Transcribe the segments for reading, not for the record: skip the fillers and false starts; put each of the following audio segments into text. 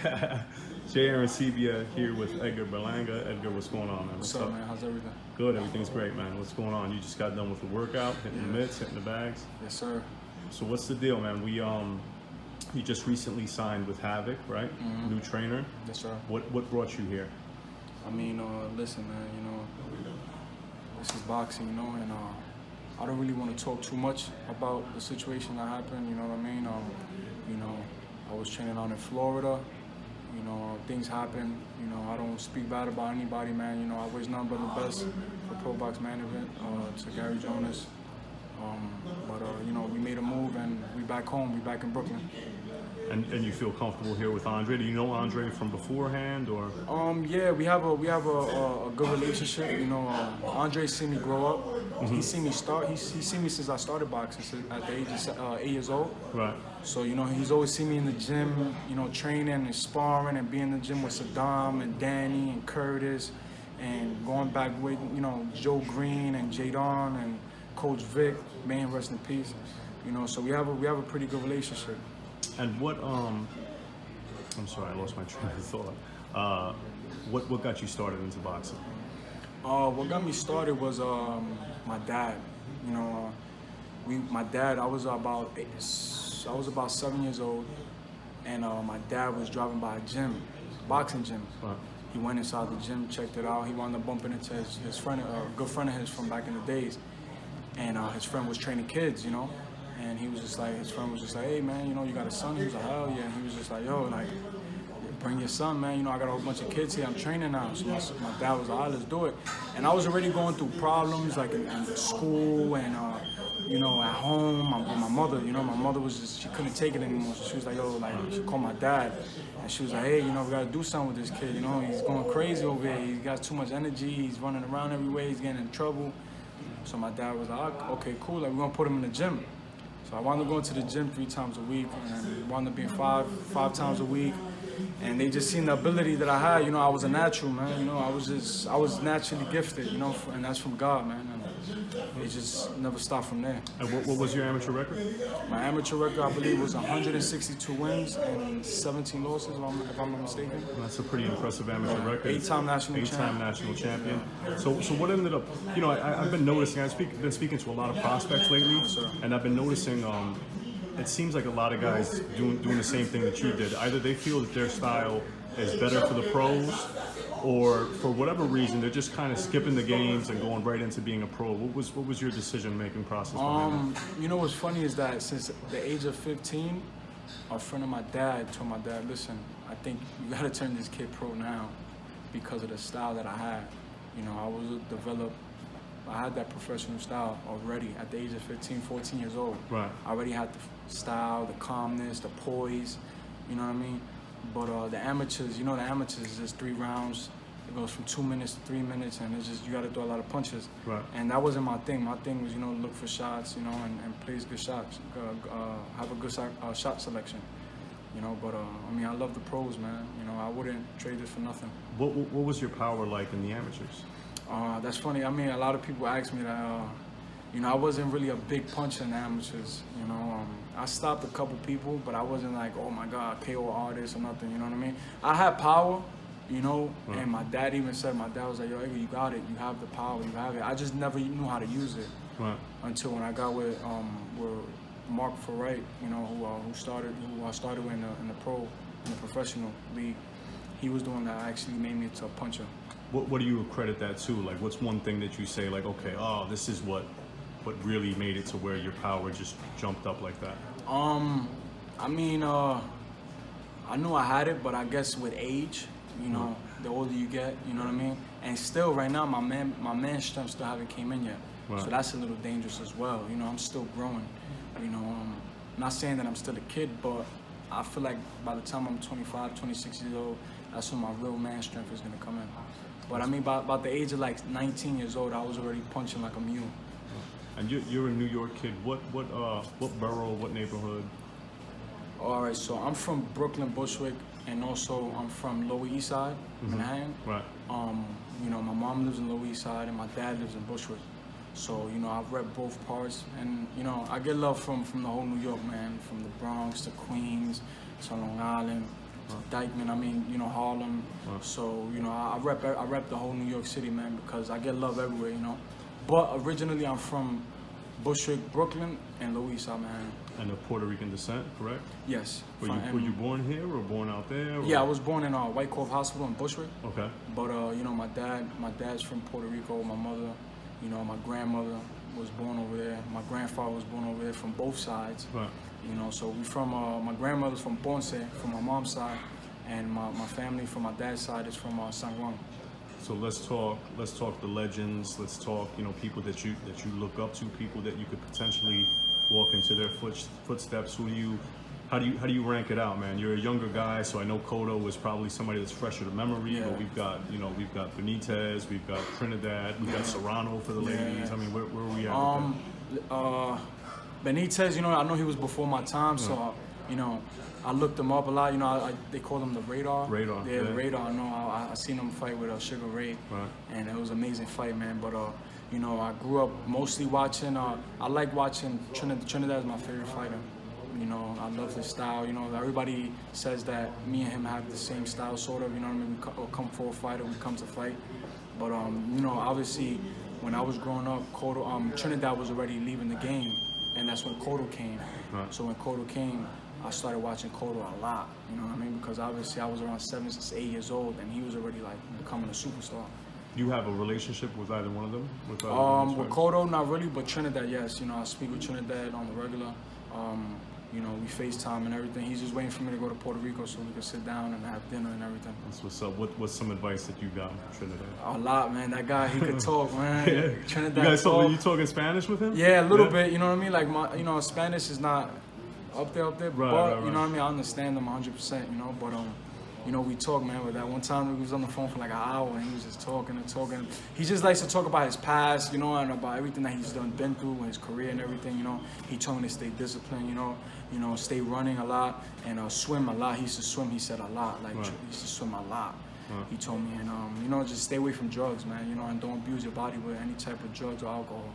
Jay Aaron Sebia here with Edgar Berlanga. Edgar, what's going on, man? What's up, man? How's everything? Good, everything's great, man. What's going on? You just got done with the workout, hitting the mitts, hitting the bags. Yes, sir. So what's the deal, man? You just recently signed with Havoc, right? Mm-hmm. New trainer. Yes, sir. What brought you here? I mean, listen, man. This is boxing, and I don't really want to talk too much about the situation that happened. You know what I mean? I was training out in Florida. Things happen. I don't speak bad about anybody, man. I wish nothing but the best for Pro Box Management, to Gary Jonas. We made a move and we back home. We back in Brooklyn. And you feel comfortable here with Andre? Do you know Andre from beforehand, or? Yeah, we have a good relationship. Andre seen me grow up. Mm-hmm. He seen me start. He seen me since I started boxing at the age of 8 years old. Right. So he's always seen me in the gym, training and sparring and being in the gym with Saddam and Danny and Curtis, and going back with Joe Green and Jadon and Coach Vic. Man, rest in peace. So we have a pretty good relationship. And what I'm sorry, I lost my train of thought. What got you started into boxing? What got me started was my dad. My dad. I was about 7 years old, and my dad was driving by a gym, boxing gym. Right. He went inside the gym, checked it out. He wound up bumping into his friend, a good friend of his from back in the days, and his friend was training kids, And he was just like, his friend was just like, hey man, you got a son? He was like, hell yeah. And he was just like, yo, like, bring your son, man. I got a whole bunch of kids here. I'm training now. So my dad was like, all right, let's do it. And I was already going through problems, like in school and, at home with my mother. My mother was just, she couldn't take it anymore. So she was like, yo, like, she called my dad. And she was like, hey, we got to do something with this kid. He's going crazy over here. He's got too much energy. He's running around everywhere. He's getting in trouble. So my dad was like, okay, cool. Like, we're going to put him in the gym. So I wound up going to the gym 3 times a week, and wound up being five times a week. And they just seen the ability that I had. I was a natural, man. I was naturally gifted, and that's from God, man. And it just never stopped from there. And what was your amateur record? My amateur record, I believe, was 162 wins and 17 losses, if I'm not mistaken. That's a pretty impressive amateur record. 8-time national champion. 8-time national champion. So what ended up, I've been noticing, been speaking to a lot of prospects lately, and I've been noticing it seems like a lot of guys doing the same thing that you did. Either they feel that their style is better for the pros, or for whatever reason, they're just kind of skipping the games and going right into being a pro. What was your decision-making process behind that? What's funny is that since the age of 15, a friend of my dad told my dad, listen, I think you got to turn this kid pro now because of the style that I had. I had that professional style already at the age of 15, 14 years old. Right. I already had the style, the calmness, the poise, you know what I mean? But the amateurs, the amateurs is just 3 rounds. It goes from 2 minutes to 3 minutes, and it's just, you got to throw a lot of punches. Right. And that wasn't my thing. My thing was, look for shots, and place good shots, have a good shot selection. I love the pros, man. I wouldn't trade this for nothing. What was your power like in the amateurs? That's funny. A lot of people ask me that, I wasn't really a big puncher in the amateurs. I stopped a couple people, but I wasn't like, oh my God, KO artist or nothing, you know what I mean? I had power, Right. And my dad even said, my dad was like, yo, Edgar, you got it, you have the power, you have it. I just never knew how to use it. Right. Until when I got with Mark Ferrite, who I started with in the professional league. He was the one that actually made me into a puncher. What do you accredit that to? Like, what's one thing that you say, like, okay, this is what really made it to where your power just jumped up like that? I knew I had it, but I guess with age, the older you get, you know what I mean? And still, right now, my man strength still haven't came in yet. Right. So that's a little dangerous as well. I'm still growing. I'm not saying that I'm still a kid, but I feel like by the time I'm 25, 26 years old, that's when my real man strength is gonna come in. But by about the age of like 19 years old, I was already punching like a mule. And you're a New York kid. What borough? What neighborhood? All right, so I'm from Brooklyn, Bushwick, and also I'm from Lower East Side, Manhattan. Right. My mom lives in Lower East Side, and my dad lives in Bushwick. So I've read both parts, and I get love from the whole New York, man, from the Bronx to Queens to Long Island. Dykeman, I mean, you know, Harlem. So, you know, I rep the whole New York City, man, because I get love everywhere, you know. But originally, I'm from Bushwick, Brooklyn, and Lower East Side, Manhattan. And of Puerto Rican descent, correct? Yes. Were you born here or born out there? Or? Yeah, I was born in White Cove Hospital in Bushwick. Okay. But you know, my dad's from Puerto Rico. My mother, you know, my grandmother was born over there. My grandfather was born over there from both sides. Right. You know, so we from my grandmother's from Ponce, from my mom's side, and my family from my dad's side is from San Juan. So let's talk the legends. Let's talk, you know, people that you look up to, people that you could potentially walk into their footsteps. How do you rank it out, man? You're a younger guy, so I know Cotto was probably somebody that's fresher to memory. Yeah. But we've got Benitez, we've got Trinidad, we've got Serrano for the ladies. I mean, where are we at? Benitez, you know, I know he was before my time, so you know, I looked him up a lot. You know, they called him the Radar. Radar. Yeah, the Radar. I know. I seen him fight with Sugar Ray, and it was an amazing fight, man. But you know, I grew up mostly watching. I like watching Trinidad. Trinidad is my favorite fighter. You know, I love his style. You know, everybody says that me and him have the same style, sort of. You know what I mean? We come for a fight or we come to fight. But you know, obviously, when I was growing up, Trinidad was already leaving the game, and that's when Cotto came. So when Cotto came, I started watching Cotto a lot. You know what I mean? Because obviously I was around 7 to 8 years old, and he was already like becoming a superstar. Do you have a relationship with either one of them? With Cotto, not really, but Trinidad, yes. You know, I speak with Trinidad on the regular. You know, we FaceTime and everything. He's just waiting for me to go to Puerto Rico so we can sit down and have dinner and everything. That's what's up. What's some advice that you got from Trinidad? A lot, man. That guy, he could talk, man. Yeah. Trinidad. You talking Spanish with him? Yeah, a little bit. You know what I mean? Like you know, Spanish is not up there, but you know what I mean. I understand them 100%. You know, but you know, we talk, man. With that one time, we was on the phone for like an hour, and he was just talking and talking. He just likes to talk about his past, you know, and about everything that he's been through, his career and everything. You know, he told me to stay disciplined. You know, stay running a lot and swim a lot. He used to swim. He said a lot, like he used to swim a lot. He told me, and you know, just stay away from drugs, man. You know, and don't abuse your body with any type of drugs or alcohol.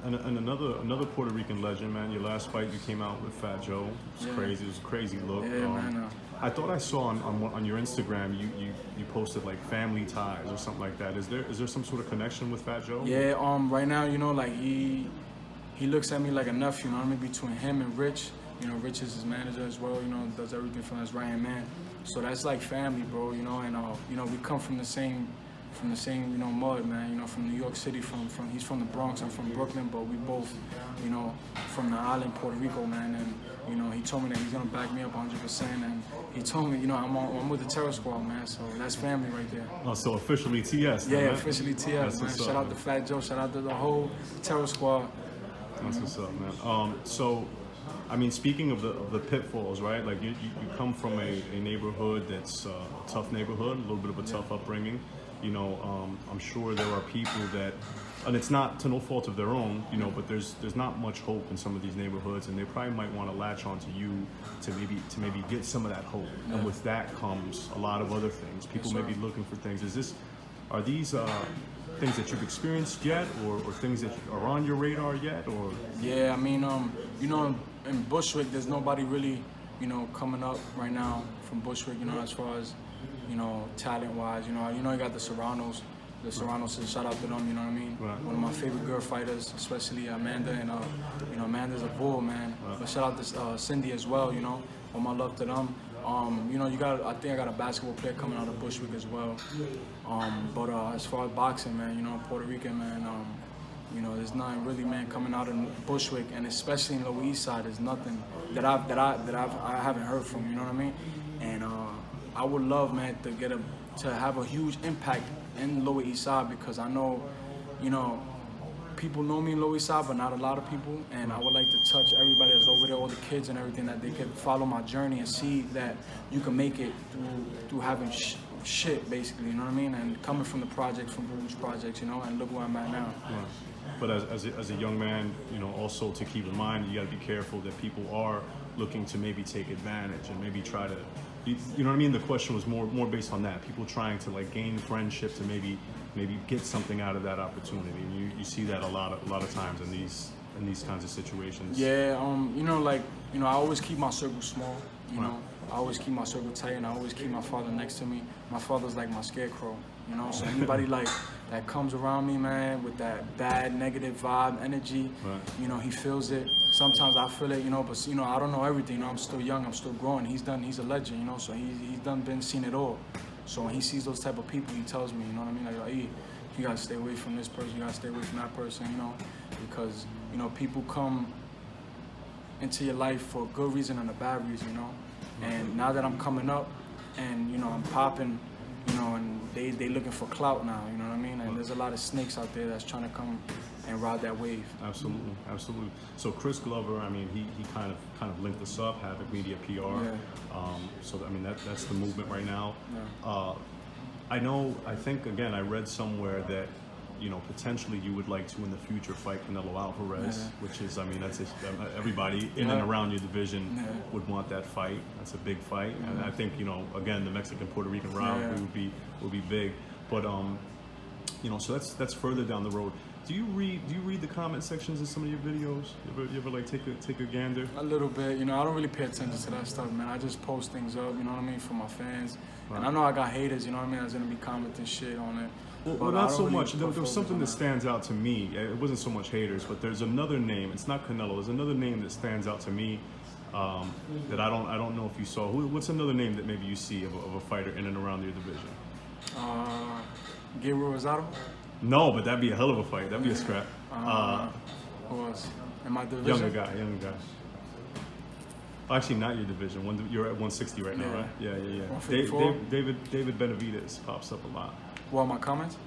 And another Puerto Rican legend, man. Your last fight, you came out with Fat Joe. It was crazy. It was a crazy look. Yeah, man. I thought I saw on your Instagram you posted like family ties or something like that. Is there some sort of connection with Fat Joe? Yeah. Right now, you know, like he looks at me like a nephew. You know what I mean? Between him and Rich. You know, Rich is his manager as well. You know, does everything for his right-hand man. So that's like family, bro. You know, and you know, we come from the same, you know, mud, man. You know, from New York City. He's from the Bronx. I'm from Brooklyn, but we both, you know, from the island, Puerto Rico, man. And you know, he told me that he's gonna back me up 100%. And he told me, you know, I'm with the Terror Squad, man. So that's family right there. Oh, so officially TS. Yeah, man. officially TS, man. Shout out to Fat Joe. Shout out to the whole Terror Squad. That's what's up, man. So, I mean, speaking of the pitfalls, right? Like you come from a neighborhood that's a tough neighborhood, a little bit of a tough upbringing. You know, I'm sure there are people that, and it's not to no fault of their own, you know, but there's not much hope in some of these neighborhoods, and they probably might want to latch onto you to maybe get some of that hope. Yeah. And with that comes a lot of other things. People may be looking for things. Are these things that you've experienced yet, or things that are on your radar yet, or? Yeah, I mean, you know, in Bushwick, there's nobody really, you know, coming up right now from Bushwick, you know, as far as, you know, talent-wise. You know, you got the Serranos. The Serranos, shout out to them, you know what I mean? Right. One of my favorite girl fighters, especially Amanda, and you know, Amanda's a bull, man. Right. But shout out to Cindy as well, you know. All my love to them. You know, I think I got a basketball player coming out of Bushwick as well. But as far as boxing, man, you know, Puerto Rican, man, you know, there's nothing really, man, coming out in Bushwick, and especially in Lower East Side, there's nothing that I haven't heard from, you know what I mean? And I would love, man, to have a huge impact in Lower East Side, because I know, you know, people know me in Lower East Side, but not a lot of people, and I would like to touch everybody that's over there, all the kids and everything, that they can follow my journey and see that you can make it through having shit, basically, you know what I mean? And coming from the projects, from Rouge projects, you know, and look where I'm at now. Right. But as a young man, you know, also to keep in mind, you got to be careful that people are looking to maybe take advantage and maybe try to, you know what I mean? The question was more based on that. People trying to like gain friendship to maybe get something out of that opportunity. And you see that a lot of times in these kinds of situations. Yeah, you know, like, you know, I always keep my circle small. You know, I always keep my circle tight, and I always keep my father next to me. My father's like my scarecrow, you know. So anybody like that comes around me, man, with that bad, negative vibe, energy, you know, he feels it. Sometimes I feel it, you know, but you know, I don't know everything. You know, I'm still young, I'm still growing. He's a legend, you know. So he's seen it all. So when he sees those type of people, he tells me, you know what I mean, like, hey, you gotta stay away from this person, you gotta stay away from that person, you know, because you know people come into your life for a good reason and a bad reason, you know. And now that I'm coming up and, you know, I'm popping, you know, and they looking for clout now, you know what I mean? And there's a lot of snakes out there that's trying to come and ride that wave. Absolutely, absolutely. So Chris Glover, I mean, he kind of linked us up, Havoc Media PR. Yeah. So I mean, that's the movement right now. Yeah. I think again, I read somewhere that, you know, potentially you would like to in the future fight Canelo Alvarez, which is, I mean, that's everybody in and around your division would want that fight. That's a big fight, and I think, you know, again, the Mexican-Puerto Rican rivalry would be big. But you know, so that's further down the road. Do you read the comment sections of some of your videos? You ever like take a gander? A little bit, you know. I don't really pay attention to that stuff, man. I just post things up, you know what I mean, for my fans. Right. And I know I got haters, you know what I mean, that's gonna be commenting shit on it. Well, not so much. There was something that stands out to me. It wasn't so much haters, but there's another name. It's not Canelo. There's another name that stands out to me that I don't know if you saw. What's another name that maybe you see of a fighter in and around your division? Gabriel Rosado? No, but that'd be a hell of a fight. That'd be a scrap. Who else? In my division? Younger guy. Actually, not your division. You're at 160 right now, right? Yeah. 154? David Benavidez pops up a lot. What, my comments?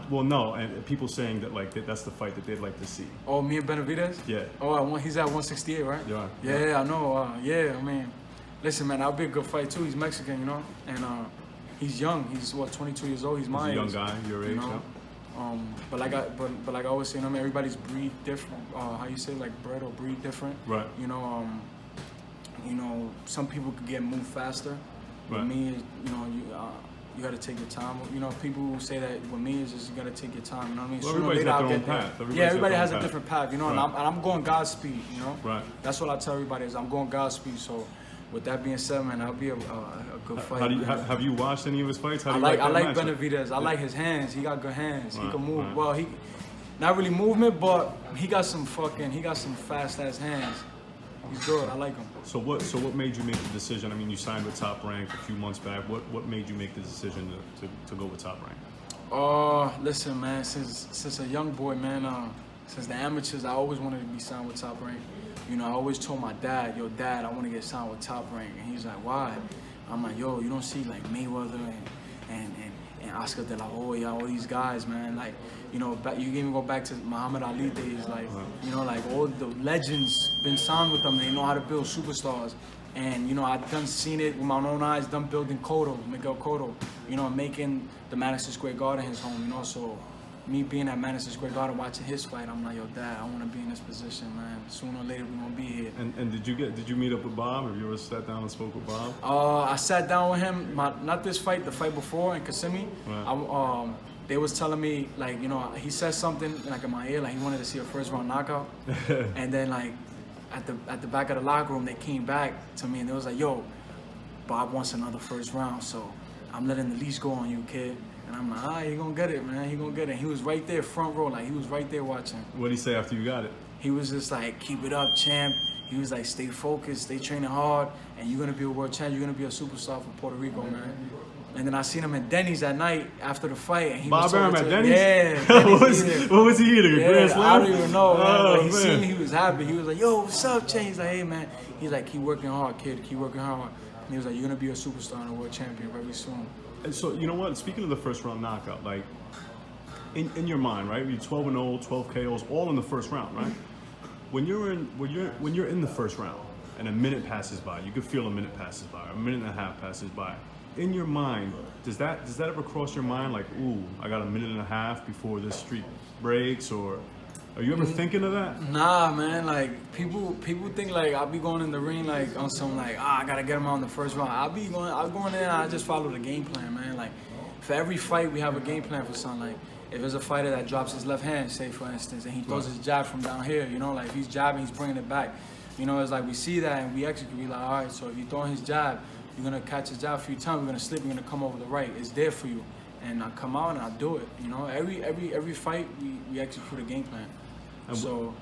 Well, no, and people saying that like that's the fight that they'd like to see. Oh, me and Benavidez? Yeah. Oh, he's at 168, right? Yeah, I know. Yeah, I mean, listen, man, that'll be a good fight too. He's Mexican, you know, and he's young. He's 22 years old. He's my age. He's a young guy, your age. You know? But like I always say, you know, I mean, everybody's breed different. How you say, like bred or breed different? Right. You know, some people could get moved faster. Right. With me, you know, you got to take your time. You know, people who say that with me is just you got to take your time. You know what I mean? Well, everybody's got their own path. Everybody has a different path. You know, right. and I'm going Godspeed. You know, right. That's what I tell everybody is I'm going Godspeed. So, with that being said, man, that'll be a good fight. Have you watched any of his fights? How do I like Benavidez. I like his hands. He got good hands. Right. He can move. Right. Well, he not really movement, but he got some fast ass hands. He's good. I like him. So what made you make the decision? I mean, you signed with Top Rank a few months back. What made you make the decision to go with Top Rank? Listen, man. Since a young boy, man. Since the amateurs, I always wanted to be signed with Top Rank. You know, I always told my dad, yo, Dad, I want to get signed with Top Rank. And he's like, why? I'm like, yo, you don't see like Mayweather and Oscar De La Hoya, all these guys, man. Like, you know, you can even go back to Muhammad Ali days. Like, you know, like all the legends been signed with them. They know how to build superstars. And, you know, I've seen it with my own eyes, done building Miguel Cotto, you know, making the Madison Square Garden his home, you know. So me being at Madison Square Garden watching his fight, I'm like, yo, Dad, I want to be in this position, man. Sooner or later, we're going to be here. And did you meet up with Bob? Have you ever sat down and spoke with Bob? I sat down with him, not this fight, the fight before in Kissimmee. Right. They was telling me, like, you know, he said something like in my ear, like he wanted to see a first round knockout. And then like at the back of the locker room, they came back to me and they was like, yo, Bob wants another first round, so I'm letting the leash go on you, kid. And I'm like, he gonna get it, man. He gonna get it. He was right there, front row, like he was right there watching. What'd he say after you got it? He was just like, keep it up, champ. He was like, stay focused, stay training hard, and you're gonna be a world champ. You're gonna be a superstar for Puerto Rico, man. And then I seen him at Denny's that night after the fight, and he Bob was Arum at Denny's? Yeah. What was he eating? A Grand Slam? I don't even know, man. But he seen me, he was happy. He was like, yo, what's up, Chen? He's like, hey, man. He's like, keep working hard, kid. Keep working hard. And he was like, you're gonna be a superstar and a world champion very soon. And so, you know what? Speaking of the first round knockout, like, in your mind, right? You're 12-0, 12 KOs, all in the first round, right? When you're in the first round, and a minute passes by, you can feel a minute passes by, a minute and a half passes by. In your mind, does that ever cross your mind? Like, ooh, I got a minute and a half before this streak breaks, or are you ever thinking of that? Nah, man. Like people think like I'll be going in the ring like on some like I gotta get him on the first round. I'll go in there and I just follow the game plan, man. Like for every fight we have a game plan for something. Like if there's a fighter that drops his left hand, say for instance, and he throws his jab from down here, you know, like if he's jabbing, he's bringing it back. You know, it's like we see that and we execute. We like, all right, so if you throw his jab, you're gonna catch his jab a few times. We're gonna slip. You're gonna come over the right. It's there for you. And I come out and I do it. You know, every fight we execute a game plan. And so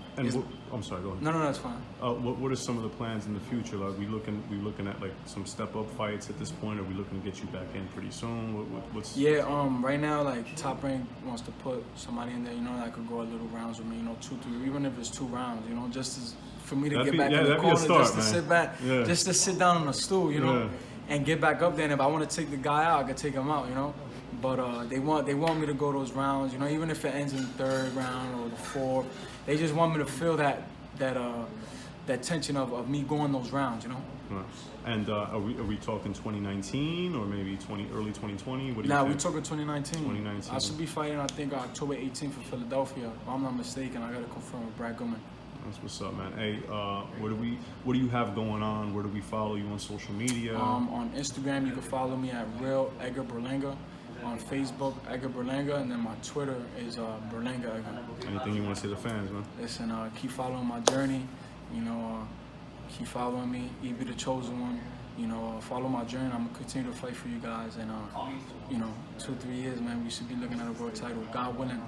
I'm sorry, go ahead. No, that's fine. What are some of the plans in the future? Like, we looking at like some step up fights at this point? Are we looking to get you back in pretty soon? What's right now, like, Top Rank wants to put somebody in there, you know, that could go a little rounds with me, you know, 2, 3, even if it's 2 rounds, you know, for me to get back in the corner, just to sit back, just to sit down on a stool, you know, and get back up there. And if I want to take the guy out, I could take him out, you know. But they want me to go those rounds, you know, even if it ends in the 3rd round or the 4th. They just want me to feel that tension of me going those rounds, you know. Right. And are we talking 2019 or maybe early 2020? What do you Nah, think? we talking 2019. 2019. I should be fighting, I think, October 18th for Philadelphia. If I'm not mistaken, I gotta confirm with Brad Goodman. That's what's up, man. Hey, what do you have going on? Where do we follow you on social media? On Instagram, you can follow me at Real Edgar Berlanga. On Facebook, Edgar Berlanga, and then my Twitter is Berlanga Edgar. Anything you want to say to the fans, man? Listen, keep following my journey. You know, keep following me. You be the chosen one. You know, follow my journey. I'm gonna continue to fight for you guys, and you know, 2, 3 years, man, we should be looking at a world title. God willing.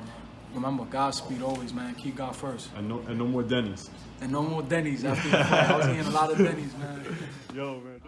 Remember, Godspeed always, man. Keep God first. And no more Denny's. And no more Denny's after the fight. I was eating a lot of Denny's, man. Yo, man.